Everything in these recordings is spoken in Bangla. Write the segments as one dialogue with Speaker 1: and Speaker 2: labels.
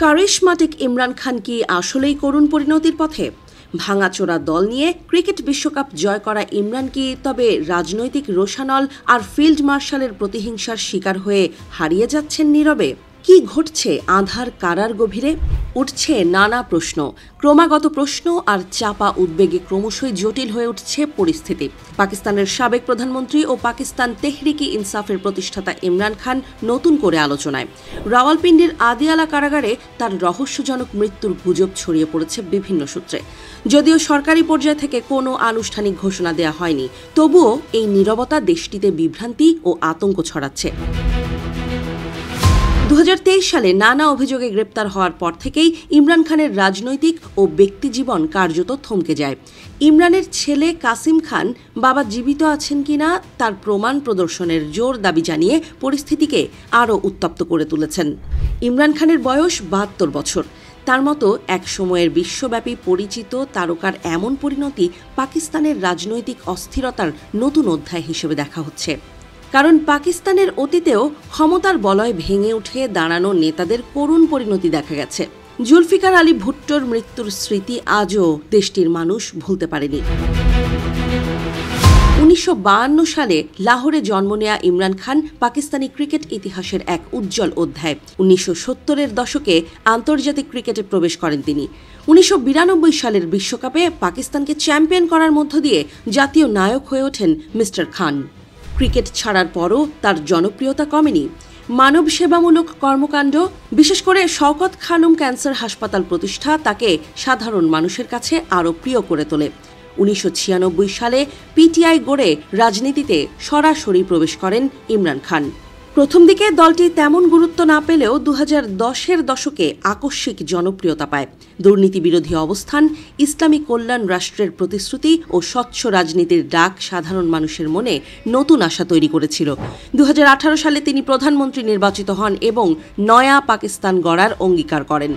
Speaker 1: কারিশমাটিক ইমরান খান কি আসলেই করুণ পরিণতির পথে? ভাঙাচোরা দল নিয়ে ক্রিকেট বিশ্বকাপ জয় করা ইমরান কি তবে রাজনৈতিক রোষানল আর ফিল্ড মার্শালের প্রতিহিংসার শিকার হয়ে হারিয়ে যাচ্ছেন নীরবে? কি ঘটছে আঁধার কারার গভীরে? উঠছে নানা প্রশ্ন, ক্রমাগত প্রশ্ন আর চাপা উদ্বেগে ক্রমশই জটিল হয়ে উঠছে পরিস্থিতি। পাকিস্তানের সাবেক প্রধানমন্ত্রী ও পাকিস্তান তেহরিকি ইনসাফের প্রতিষ্ঠাতা ইমরান খান নতুন করে আলোচনায়। রাওয়ালপিন্ডির আদিয়ালা কারাগারে তার রহস্যজনক মৃত্যুর গুজব ছড়িয়ে পড়েছে বিভিন্ন সূত্রে। যদিও সরকারি পর্যায় থেকে কোনো আনুষ্ঠানিক ঘোষণা দেওয়া হয়নি, তবুও এই নীরবতা দেশটিতে বিভ্রান্তি ও আতঙ্ক ছড়াচ্ছে। 2023 সালে নানা অভিযোগে গ্রেপ্তার হওয়ার পর থেকেই ইমরান খানের রাজনৈতিক ও ব্যক্তিজীবন কার্যত থমকে যায়। ইমরানের ছেলে কাসিম খান বাবা জীবিত আছেন কিনা তার প্রমাণ প্রদর্শনের জোর দাবি জানিয়ে পরিস্থিতিকে আরও উত্তপ্ত করে তুলেছেন। ইমরান খানের বয়স 72 বছর। তার মতো এক সময়ের বিশ্বব্যাপী পরিচিত তারকার এমন পরিণতি পাকিস্তানের রাজনৈতিক অস্থিরতার নতুন অধ্যায় হিসেবে দেখা হচ্ছে। কারণ পাকিস্তানের অতীতেও ক্ষমতার বলয় ভেঙে উঠে দাঁড়ানো নেতাদের করুণ পরিণতি দেখা গেছে। জুলফিকার আলী ভুট্টোর মৃত্যুর স্মৃতি আজও দেশটির মানুষ ভুলতে পারেনি। 1952 সালে লাহোরে জন্ম নেয়া ইমরান খান পাকিস্তানি ক্রিকেট ইতিহাসের এক উজ্জ্বল অধ্যায়। 1970-এর দশকে আন্তর্জাতিক ক্রিকেটে প্রবেশ করেন তিনি। 1992 সালের বিশ্বকাপে পাকিস্তানকে চ্যাম্পিয়ন করার মধ্য দিয়ে জাতীয় নায়ক হয়ে ওঠেন মিস্টার খান। ক্রিকেট ছাড়ার পরও তার জনপ্রিয়তা কমেনি। মানব সেবামূলক কর্মকাণ্ড, বিশেষ করে শওকত খানম ক্যান্সার হাসপাতাল প্রতিষ্ঠা তাকে সাধারণ মানুষের কাছে আরও প্রিয় করে তোলে। 1996 সালে পিটিআই গড়ে রাজনীতিতে সরাসরি প্রবেশ করেন ইমরান খান। প্রথম দিকে দলটি তেমন গুরুত্ব না পেলেও 2010-এর দশকে আকস্মিক জনপ্রিয়তা পায়। দুর্নীতি বিরোধী অবস্থান, ইসলামী কল্যাণ রাষ্ট্রের প্রতিশ্রুতি ও স্বচ্ছ রাজনীতির ডাক সাধারণ মানুষের মনে নতুন আশা তৈরি করেছিল। 2018 সালে তিনি প্রধানমন্ত্রী নির্বাচিত হন এবং নয়া পাকিস্তান গড়ার অঙ্গীকার করেন।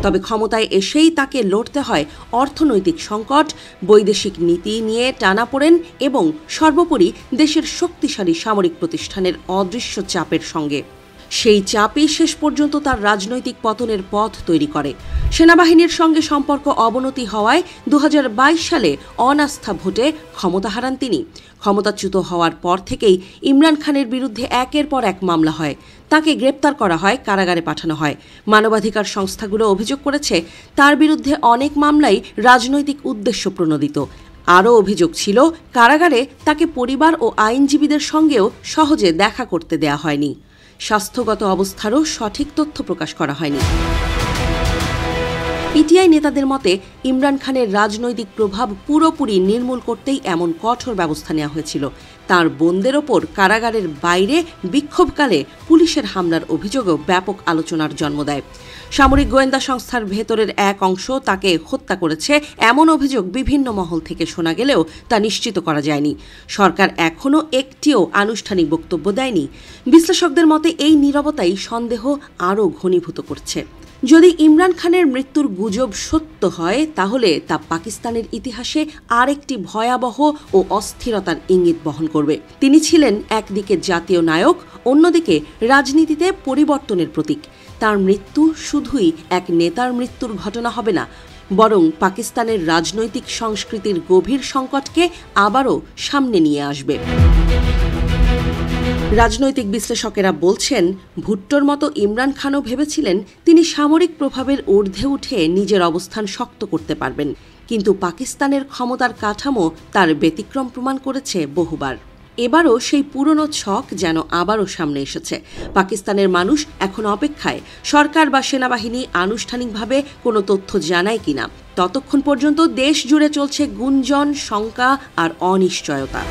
Speaker 1: তবে ক্ষমতায় এসেই তাকে লড়তে হয় অর্থনৈতিক সংকট, বৈদেশিক নীতি নিয়ে টানাপোড়েন এবং সর্বোপরি দেশের শক্তিশালী সামরিক প্রতিষ্ঠানের অদৃশ্য চাপের সঙ্গে। সেই চাপই শেষ পর্যন্ত তার রাজনৈতিক পতনের পথ তৈরি করে। সেনাবাহিনীর সঙ্গে সম্পর্ক অবনতি হওয়ায় 2022 সালে অনাস্থা ভোটে ক্ষমতা হারান তিনি। ক্ষমতাচ্যুত হওয়ার পর থেকেই ইমরান খানের বিরুদ্ধে একের পর এক মামলা হয়। তাকে গ্রেপ্তার করা হয়, কারাগারে পাঠানো হয়। মানবাধিকার সংস্থাগুলো অভিযোগ করেছে তার বিরুদ্ধে অনেক মামলাই রাজনৈতিক উদ্দেশ্য প্রণোদিত। আরও অভিযোগ ছিল কারাগারে তাকে পরিবার ও আইনজীবীদের সঙ্গেও সহজে দেখা করতে দেয়া হয়নি। স্বাস্থ্যগত অবস্থারও সঠিক তথ্য প্রকাশ করা হয়নি। পিটিআই নেতাদের মতে ইমরান খানের রাজনৈতিক প্রভাব পুরোপুরি নির্মূল করতেই এমন কঠোর ব্যবস্থা নেওয়া হয়েছিল। তার বোনদের ওপর কারাগারের বাইরে বিক্ষোভকালে পুলিশের হামলার অভিযোগও ব্যাপক আলোচনার জন্ম দেয়। সামরিক গোয়েন্দা সংস্থার ভেতরের এক অংশ তাকে হত্যা করেছে এমন অভিযোগ বিভিন্ন মহল থেকে শোনা গেলেও তা নিশ্চিত করা যায়নি। সরকার এখনও একটিও আনুষ্ঠানিক বক্তব্য দেয়নি। বিশ্লেষকদের মতে এই নীরবতাই সন্দেহ আরও ঘনীভূত করছে। যদি ইমরান খানের মৃত্যুর গুজব সত্য হয়, তাহলে তা পাকিস্তানের ইতিহাসে আরেকটি ভয়াবহ ও অস্থিরতার ইঙ্গিত বহন করবে। তিনি ছিলেন একদিকে জাতীয় নায়ক, অন্যদিকে রাজনীতিতে পরিবর্তনের প্রতীক। তার মৃত্যু শুধুই এক নেতার মৃত্যুর ঘটনা হবে না, বরং পাকিস্তানের রাজনৈতিক সংস্কৃতির গভীর সংকটকে আবারও সামনে নিয়ে আসবে। রাজনৈতিক বিশ্লেষকেরা বলছেন, ভুট্টোর মতো ইমরান খানও ভেবেছিলেন তিনি সামরিক প্রভাবের ঊর্ধ্বে উঠে নিজের অবস্থান শক্ত করতে পারবেন। কিন্তু পাকিস্তানের ক্ষমতার কাঠামো তার ব্যতিক্রম প্রমাণ করেছে বহুবার। এবারও সেই পুরনো ছক যেন আবারও সামনে এসেছে। পাকিস্তানের মানুষ এখন অপেক্ষায় সরকার বা সেনাবাহিনী আনুষ্ঠানিকভাবে কোনো তথ্য জানায় কিনা। ততক্ষণ পর্যন্ত দেশ জুড়ে চলছে গুঞ্জন, শঙ্কা আর অনিশ্চয়তা।